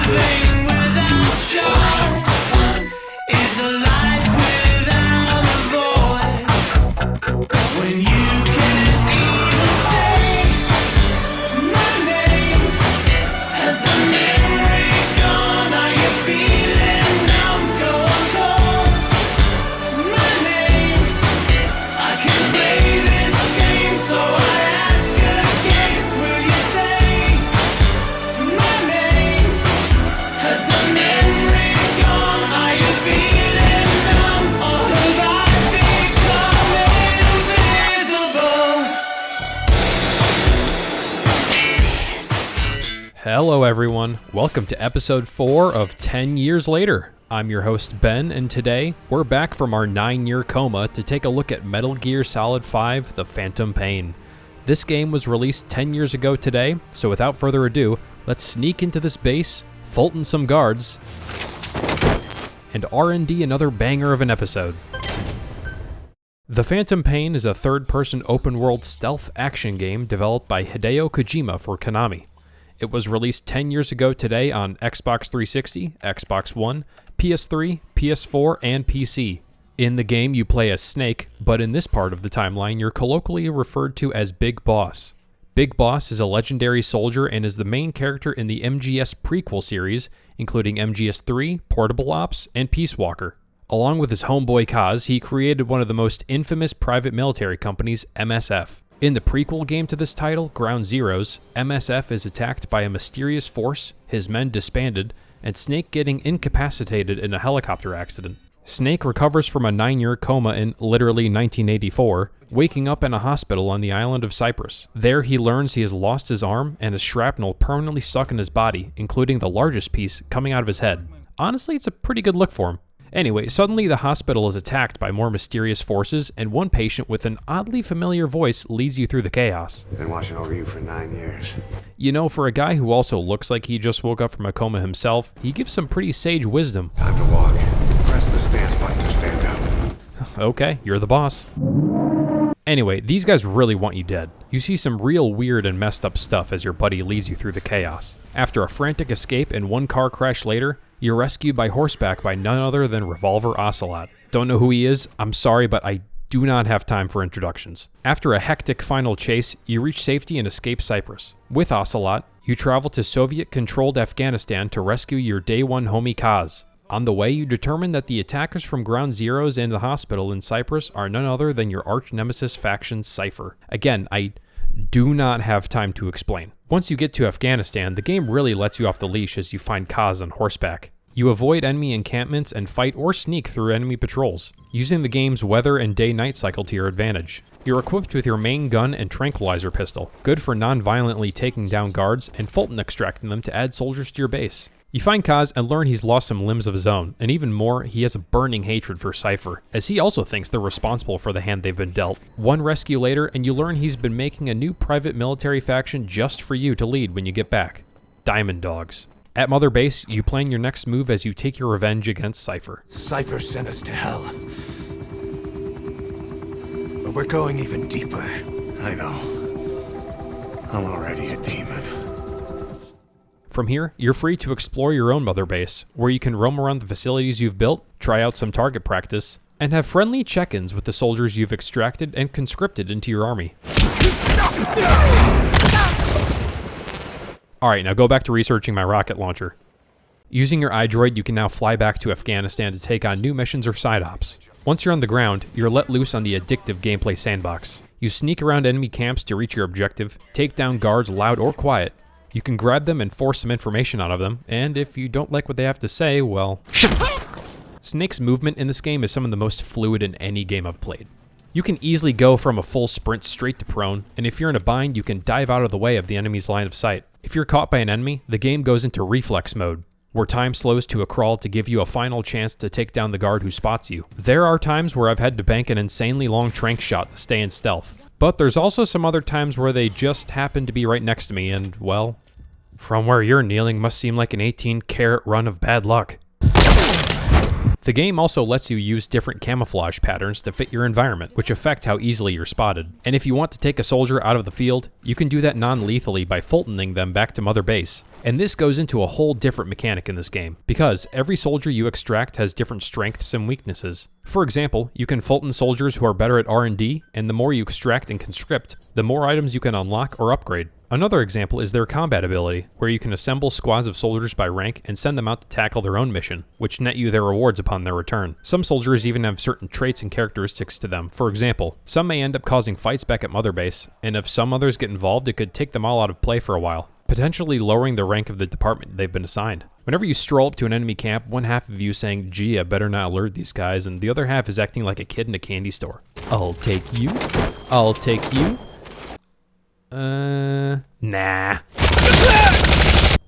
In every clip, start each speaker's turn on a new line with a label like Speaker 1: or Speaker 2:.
Speaker 1: Living without choice is a life without a voice. When you can't even say my name, has the memory gone? Are you feeling numb, going cold? My name, I can play this game, so I ask again. Will you say my name? Has the memory gone? Are you feeling numb, or have I become invisible?
Speaker 2: Hello everyone, welcome to episode 4 of 10 Years Later. I'm your host Ben, and today we're back from our 9-year coma to take a look at Metal Gear Solid 5: The Phantom Pain. This game was released 10 years ago today, so without further ado, let's sneak into this base, Fulton some guards, and R&D another banger of an episode. The Phantom Pain is a third-person open-world stealth action game developed by Hideo Kojima for Konami. It was released 10 years ago today on Xbox 360, Xbox One, PS3, PS4, and PC. In the game, you play as Snake, but in this part of the timeline, you're colloquially referred to as Big Boss. Big Boss is a legendary soldier and is the main character in the MGS prequel series, including MGS3, Portable Ops, and Peace Walker. Along with his homeboy Kaz, he created one of the most infamous private military companies, MSF. In the prequel game to this title, Ground Zeroes, MSF is attacked by a mysterious force, his men disbanded, and Snake getting incapacitated in a helicopter accident. Snake recovers from a 9-year coma in literally 1984, waking up in a hospital on the island of Cyprus. There he learns he has lost his arm and a shrapnel permanently stuck in his body, including the largest piece coming out of his head. Honestly, it's a pretty good look for him. Anyway, suddenly the hospital is attacked by more mysterious forces, and one patient with an oddly familiar voice leads you through the chaos.
Speaker 3: Been watching over you for 9 years.
Speaker 2: You know, for a guy who also looks like he just woke up from a coma himself, he gives some pretty sage wisdom.
Speaker 3: Time to walk. Press the stance button to stand up.
Speaker 2: Okay, you're the boss. Anyway, these guys really want you dead. You see some real weird and messed up stuff as your buddy leads you through the chaos. After a frantic escape and one car crash later, you're rescued by horseback by none other than Revolver Ocelot. Don't know who he is? I'm sorry, but I do not have time for introductions. After a hectic final chase, you reach safety and escape Cyprus. With Ocelot, you travel to Soviet-controlled Afghanistan to rescue your Day 1 homie Kaz. On the way, you determine that the attackers from Ground Zeroes and the hospital in Cyprus are none other than your arch-nemesis faction Cypher. Again, I do not have time to explain. Once you get to Afghanistan, the game really lets you off the leash as you find Kaz on horseback. You avoid enemy encampments and fight or sneak through enemy patrols, using the game's weather and day-night cycle to your advantage. You're equipped with your main gun and tranquilizer pistol, good for non-violently taking down guards and Fulton extracting them to add soldiers to your base. You find Kaz and learn he's lost some limbs of his own, and even more, he has a burning hatred for Cypher, as he also thinks they're responsible for the hand they've been dealt. One rescue later, and you learn he's been making a new private military faction just for you to lead when you get back. Diamond Dogs. At Mother Base, you plan your next move as you take your revenge against Cypher.
Speaker 3: Cypher sent us to hell. But we're going even deeper. I know. I'm already a demon.
Speaker 2: From here, you're free to explore your own Mother Base, where you can roam around the facilities you've built, try out some target practice, and have friendly check-ins with the soldiers you've extracted and conscripted into your army. Alright, now go back to researching my rocket launcher. Using your iDroid, you can now fly back to Afghanistan to take on new missions or side ops. Once you're on the ground, you're let loose on the addictive gameplay sandbox. You sneak around enemy camps to reach your objective, take down guards loud or quiet. You can grab them and force some information out of them, and if you don't like what they have to say, well... Snake's movement in this game is some of the most fluid in any game I've played. You can easily go from a full sprint straight to prone, and if you're in a bind, you can dive out of the way of the enemy's line of sight. If you're caught by an enemy, the game goes into reflex mode, where time slows to a crawl to give you a final chance to take down the guard who spots you. There are times where I've had to bank an insanely long trank shot to stay in stealth. But there's also some other times where they just happen to be right next to me and, well, from where you're kneeling must seem like an 18-carat run of bad luck. The game also lets you use different camouflage patterns to fit your environment, which affect how easily you're spotted. And if you want to take a soldier out of the field, you can do that non-lethally by Fultoning them back to Mother Base. And this goes into a whole different mechanic in this game, because every soldier you extract has different strengths and weaknesses. For example, you can Fulton soldiers who are better at R&D, and the more you extract and conscript, the more items you can unlock or upgrade. Another example is their combat ability, where you can assemble squads of soldiers by rank and send them out to tackle their own mission, which net you their rewards upon their return. Some soldiers even have certain traits and characteristics to them. For example, some may end up causing fights back at Mother Base, and if some others get involved, it could take them all out of play for a while, potentially lowering the rank of the department they've been assigned. Whenever you stroll up to an enemy camp, one half of you saying, "Gee, I better not alert these guys," and the other half is acting like a kid in a candy store. I'll take you. I'll take you. Nah.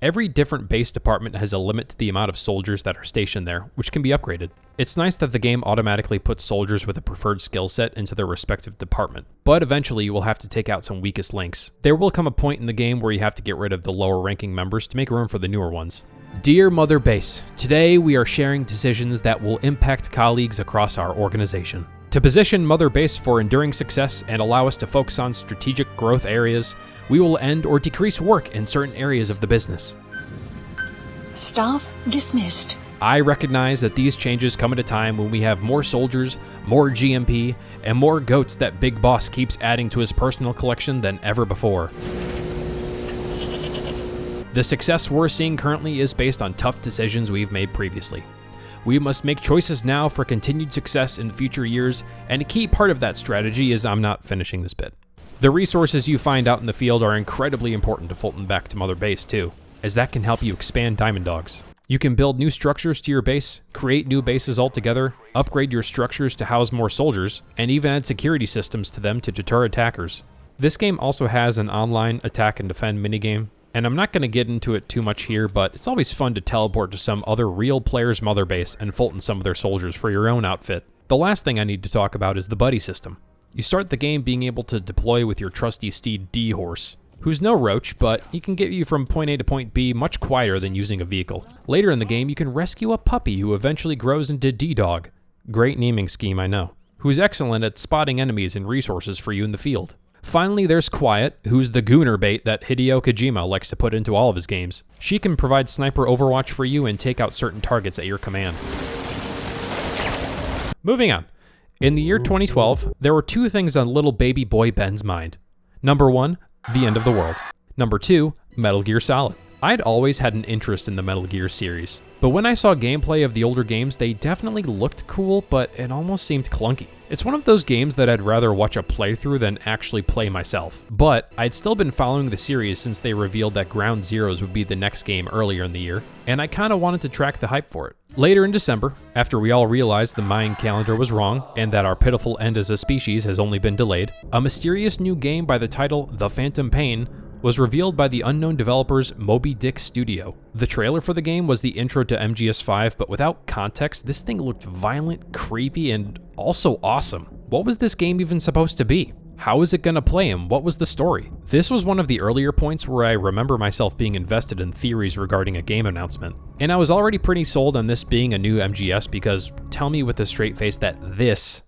Speaker 2: Every different base department has a limit to the amount of soldiers that are stationed there, which can be upgraded. It's nice that the game automatically puts soldiers with a preferred skill set into their respective department, but eventually you will have to take out some weakest links. There will come a point in the game where you have to get rid of the lower ranking members to make room for the newer ones. Dear Mother Base, today we are sharing decisions that will impact colleagues across our organization. To position Mother Base for enduring success and allow us to focus on strategic growth areas, we will end or decrease work in certain areas of the business.
Speaker 4: Staff dismissed.
Speaker 2: I recognize that these changes come at a time when we have more soldiers, more GMP, and more goats that Big Boss keeps adding to his personal collection than ever before. The success we're seeing currently is based on tough decisions we've made previously. We must make choices now for continued success in future years, and a key part of that strategy is I'm not finishing this bit. The resources you find out in the field are incredibly important to Fulton back to Mother Base too, as that can help you expand Diamond Dogs. You can build new structures to your base, create new bases altogether, upgrade your structures to house more soldiers, and even add security systems to them to deter attackers. This game also has an online attack and defend minigame, and I'm not going to get into it too much here, but it's always fun to teleport to some other real player's Mother Base and Fulton some of their soldiers for your own outfit. The last thing I need to talk about is the buddy system. You start the game being able to deploy with your trusty steed D-Horse, who's no roach, but he can get you from point A to point B much quieter than using a vehicle. Later in the game, you can rescue a puppy who eventually grows into D-Dog. Great naming scheme, I know. Who's excellent at spotting enemies and resources for you in the field. Finally, there's Quiet, who's the gooner bait that Hideo Kojima likes to put into all of his games. She can provide sniper overwatch for you and take out certain targets at your command. Moving on. In the year 2012, there were two things on little baby boy Ben's mind. Number one, the end of the world. Number two, Metal Gear Solid. I'd always had an interest in the Metal Gear series, but when I saw gameplay of the older games, they definitely looked cool, but it almost seemed clunky. It's one of those games that I'd rather watch a playthrough than actually play myself, but I'd still been following the series since they revealed that Ground Zeroes would be the next game earlier in the year, and I kinda wanted to track the hype for it. Later in December, after we all realized the Mayan calendar was wrong and that our pitiful end as a species has only been delayed, a mysterious new game by the title The Phantom Pain was revealed by the unknown developers Moby Dick Studio. The trailer for the game was the intro to MGS5, but without context, this thing looked violent, creepy, and also awesome. What was this game even supposed to be? How is it gonna play and what was the story? This was one of the earlier points where I remember myself being invested in theories regarding a game announcement. And I was already pretty sold on this being a new MGS because tell me with a straight face that this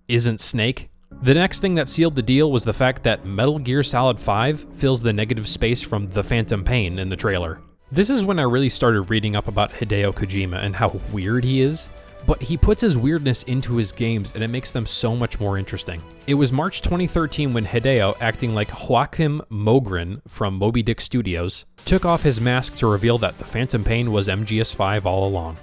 Speaker 2: isn't Snake. The next thing that sealed the deal was the fact that Metal Gear Solid 5 fills the negative space from The Phantom Pain in the trailer. This is when I really started reading up about Hideo Kojima and how weird he is, but he puts his weirdness into his games and it makes them so much more interesting. It was March 2013 when Hideo, acting like Joachim Mogren from Moby Dick Studios, took off his mask to reveal that The Phantom Pain was MGS5 all along.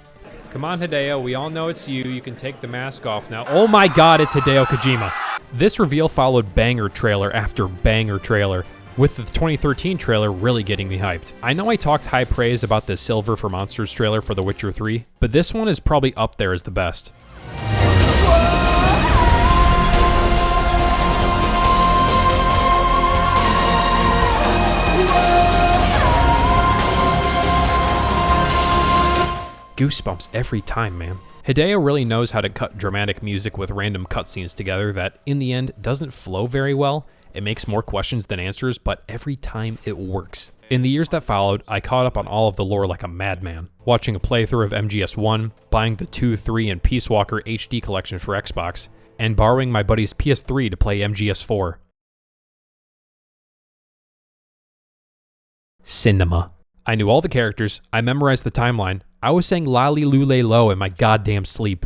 Speaker 2: Come on, Hideo, we all know it's you. You can take the mask off now. Oh my god, it's Hideo Kojima. This reveal followed banger trailer after banger trailer, with the 2013 trailer really getting me hyped. I know I talked high praise about the Silver for Monsters trailer for The Witcher 3, but this one is probably up there as the best. Goosebumps every time, man. Hideo really knows how to cut dramatic music with random cutscenes together that, in the end, doesn't flow very well. It makes more questions than answers, but every time it works. In the years that followed, I caught up on all of the lore like a madman, watching a playthrough of MGS1, buying the 2, 3, and Peace Walker HD collection for Xbox, and borrowing my buddy's PS3 to play MGS4. Cinema. I knew all the characters, I memorized the timeline, I was saying lolly lule low in my goddamn sleep.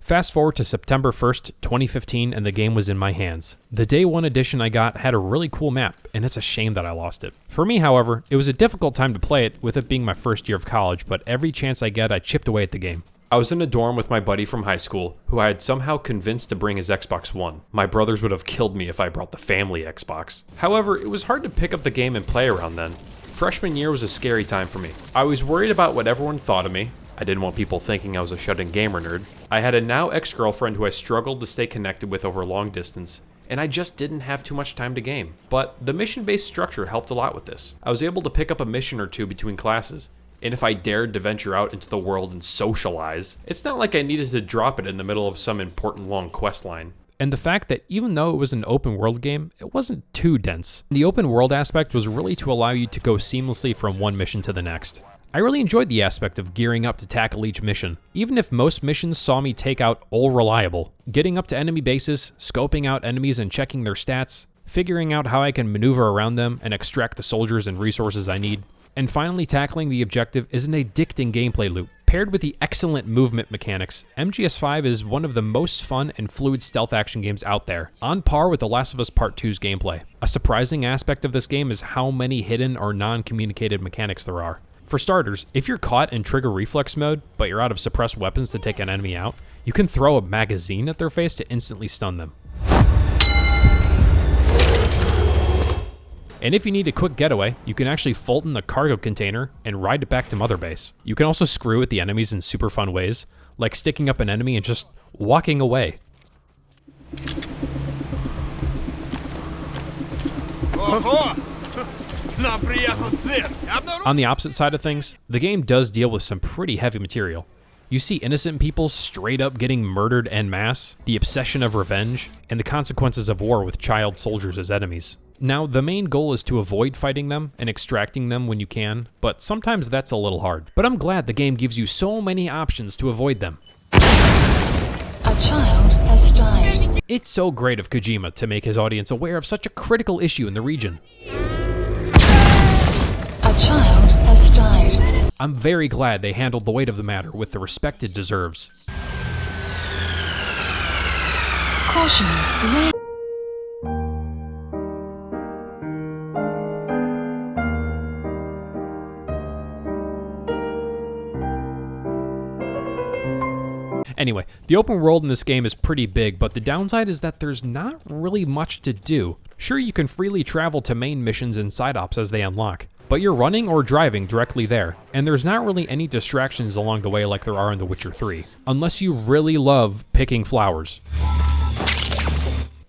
Speaker 2: Fast forward to September 1st, 2015, and the game was in my hands. The day one edition I got had a really cool map, and it's a shame that I lost it. For me, however, it was a difficult time to play it, with it being my first year of college, but every chance I get, I chipped away at the game. I was in a dorm with my buddy from high school, who I had somehow convinced to bring his Xbox One. My brothers would have killed me if I brought the family Xbox. However, it was hard to pick up the game and play around then. Freshman year was a scary time for me. I was worried about what everyone thought of me. I didn't want people thinking I was a shut-in gamer nerd. I had a now ex-girlfriend who I struggled to stay connected with over long distance, and I just didn't have too much time to game. But the mission-based structure helped a lot with this. I was able to pick up a mission or two between classes, and if I dared to venture out into the world and socialize, it's not like I needed to drop it in the middle of some important long quest line. And the fact that even though it was an open world game, it wasn't too dense. The open world aspect was really to allow you to go seamlessly from one mission to the next. I really enjoyed the aspect of gearing up to tackle each mission, even if most missions saw me take out all reliable. Getting up to enemy bases, scoping out enemies and checking their stats, figuring out how I can maneuver around them and extract the soldiers and resources I need, and finally tackling the objective is an addicting gameplay loop. Paired with the excellent movement mechanics, MGS5 is one of the most fun and fluid stealth action games out there, on par with The Last of Us Part 2's gameplay. A surprising aspect of this game is how many hidden or non-communicated mechanics there are. For starters, if you're caught in trigger reflex mode, but you're out of suppressed weapons to take an enemy out, you can throw a magazine at their face to instantly stun them. And if you need a quick getaway, you can actually fold in the cargo container and ride it back to Mother Base. You can also screw with the enemies in super fun ways, like sticking up an enemy and just walking away. On the opposite side of things, the game does deal with some pretty heavy material. You see innocent people straight up getting murdered en masse, the obsession of revenge, and the consequences of war with child soldiers as enemies. Now, the main goal is to avoid fighting them and extracting them when you can, but sometimes that's a little hard. But I'm glad the game gives you so many options to avoid them.
Speaker 4: A child has died.
Speaker 2: It's so great of Kojima to make his audience aware of such a critical issue in the region.
Speaker 4: A child has died.
Speaker 2: I'm very glad they handled the weight of the matter with the respect it deserves.
Speaker 4: Caution.
Speaker 2: Anyway, the open world in this game is pretty big, but the downside is that there's not really much to do. Sure, you can freely travel to main missions and side ops as they unlock, but you're running or driving directly there, and there's not really any distractions along the way like there are in The Witcher 3, unless you really love picking flowers.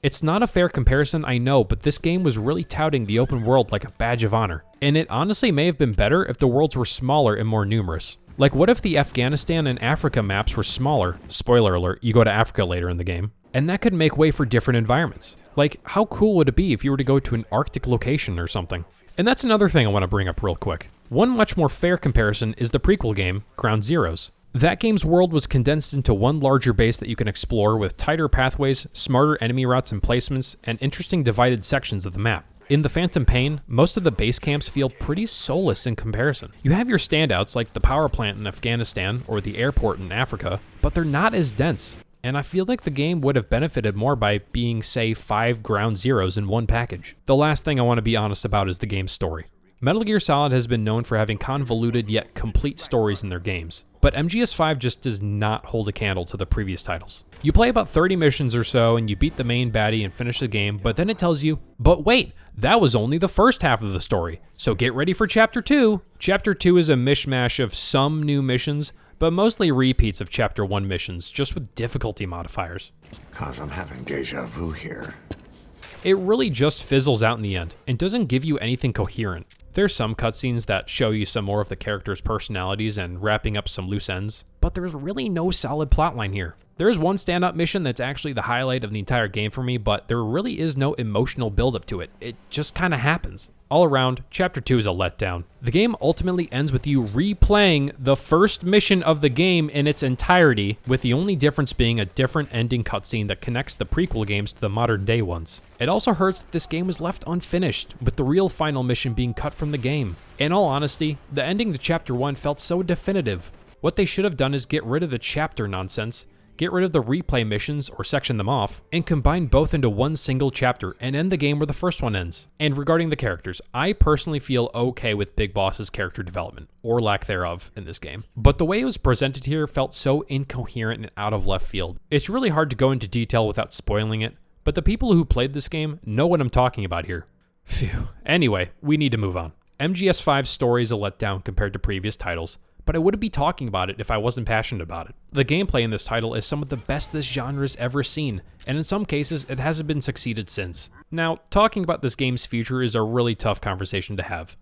Speaker 2: It's not a fair comparison, I know, but this game was really touting the open world like a badge of honor, and it honestly may have been better if the worlds were smaller and more numerous. Like, what if the Afghanistan and Africa maps were smaller? Spoiler alert, you go to Africa later in the game. And that could make way for different environments. Like, how cool would it be if you were to go to an Arctic location or something? And that's another thing I want to bring up real quick. One much more fair comparison is the prequel game, Ground Zeroes. That game's world was condensed into one larger base that you can explore with tighter pathways, smarter enemy routes and placements, and interesting divided sections of the map. In the Phantom Pain, most of the base camps feel pretty soulless in comparison. You have your standouts like the power plant in Afghanistan or the airport in Africa, but they're not as dense. And I feel like the game would have benefited more by being, say, 5 Ground Zeroes in one package. The last thing I want to be honest about is the game's story. Metal Gear Solid has been known for having convoluted yet complete stories in their games, but MGS5 just does not hold a candle to the previous titles. You play about 30 missions or so and you beat the main baddie and finish the game, but then it tells you, but wait, that was only the first half of the story, so get ready for Chapter 2. Chapter 2 is a mishmash of some new missions, but mostly repeats of Chapter 1 missions, just with difficulty modifiers.
Speaker 3: 'Cause I'm having deja vu here.
Speaker 2: It really just fizzles out in the end and doesn't give you anything coherent. There's some cutscenes that show you some more of the characters' personalities and wrapping up some loose ends, but there's really no solid plotline here. There is one stand-up mission that's actually the highlight of the entire game for me, but there really is no emotional build-up to it. It just kind of happens. All around, Chapter 2 is a letdown. The game ultimately ends with you replaying the first mission of the game in its entirety, with the only difference being a different ending cutscene that connects the prequel games to the modern-day ones. It also hurts that this game was left unfinished, with the real final mission being cut from the game. In all honesty, the ending to Chapter 1 felt so definitive. What they should have done is get rid of the chapter nonsense, get rid of the replay missions or section them off, and combine both into one single chapter and end the game where the first one ends. And regarding the characters, I personally feel okay with Big Boss's character development, or lack thereof, in this game. But the way it was presented here felt so incoherent and out of left field. It's really hard to go into detail without spoiling it, but the people who played this game know what I'm talking about here. Phew. Anyway, we need to move on. MGS5's story is a letdown compared to previous titles, but I wouldn't be talking about it if I wasn't passionate about it. The gameplay in this title is some of the best this genre's ever seen, and in some cases, it hasn't been succeeded since. Now, talking about this game's future is a really tough conversation to have.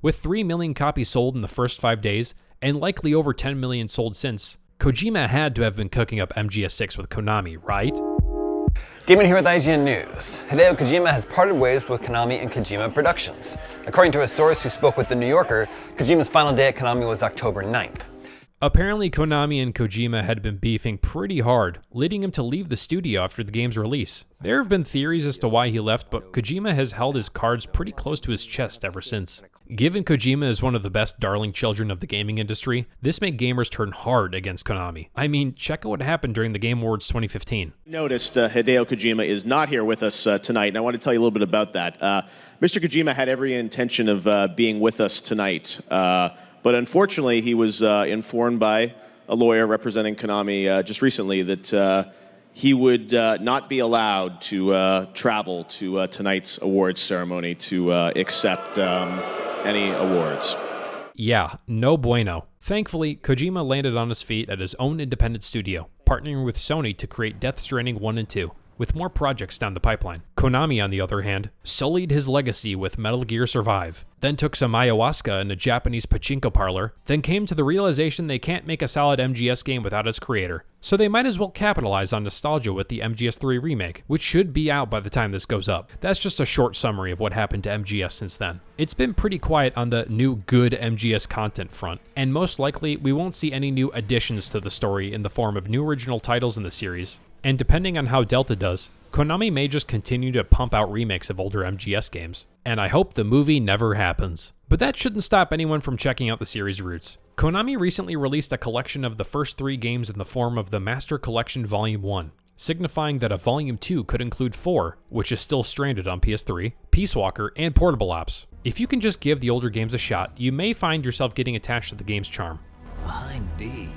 Speaker 2: With 3 million copies sold in the first 5 days, and likely over 10 million sold since, Kojima had to have been cooking up MGS6 with Konami, right?
Speaker 5: Demon here with IGN News. Hideo Kojima has parted ways with Konami and Kojima Productions. According to a source who spoke with The New Yorker, Kojima's final day at Konami was October 9th.
Speaker 2: Apparently, Konami and Kojima had been beefing pretty hard, leading him to leave the studio after the game's release. There have been theories as to why he left, but Kojima has held his cards pretty close to his chest ever since. Given Kojima is one of the best darling children of the gaming industry, this made gamers turn hard against Konami. I mean, check out what happened during the Game Awards 2015.
Speaker 6: Noticed Hideo Kojima is not here with us tonight, and I want to tell you a little bit about that. Mr. Kojima had every intention of being with us tonight, but unfortunately he was informed by a lawyer representing Konami just recently that he would not be allowed to travel to tonight's awards ceremony to accept any awards.
Speaker 2: Yeah, no bueno. Thankfully, Kojima landed on his feet at his own independent studio, partnering with Sony to create Death Stranding 1 and 2, with more projects down the pipeline. Konami, on the other hand, sullied his legacy with Metal Gear Survive, then took some ayahuasca in a Japanese pachinko parlor, then came to the realization they can't make a solid MGS game without its creator, so they might as well capitalize on nostalgia with the MGS3 remake, which should be out by the time this goes up. That's just a short summary of what happened to MGS since then. It's been pretty quiet on the new good MGS content front, and most likely we won't see any new additions to the story in the form of new original titles in the series. And depending on how Delta does, Konami may just continue to pump out remakes of older MGS games. And I hope the movie never happens. But that shouldn't stop anyone from checking out the series' roots. Konami recently released a collection of the first 3 games in the form of the Master Collection Volume 1, signifying that a Volume 2 could include 4, which is still stranded on PS3, Peace Walker, and Portable Ops. If you can just give the older games a shot, you may find yourself getting attached to the game's charm.
Speaker 3: Behind D.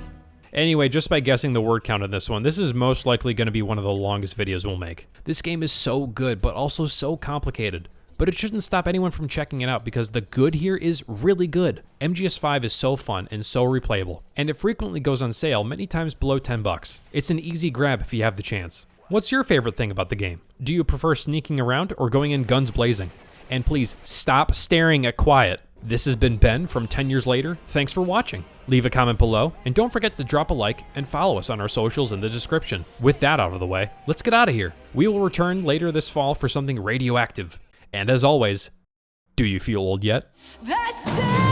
Speaker 2: Anyway, just by guessing the word count on this one, this is most likely going to be one of the longest videos we'll make. This game is so good, but also so complicated. But it shouldn't stop anyone from checking it out because the good here is really good. MGS5 is so fun and so replayable, and it frequently goes on sale many times below $10. It's an easy grab if you have the chance. What's your favorite thing about the game? Do you prefer sneaking around or going in guns blazing? And please stop staring at quiet. This has been Ben from 10 Years Later. Thanks for watching. Leave a comment below, and don't forget to drop a like and follow us on our socials in the description. With that out of the way, let's get out of here. We will return later this fall for something radioactive. And as always, do you feel old yet?
Speaker 1: That's it.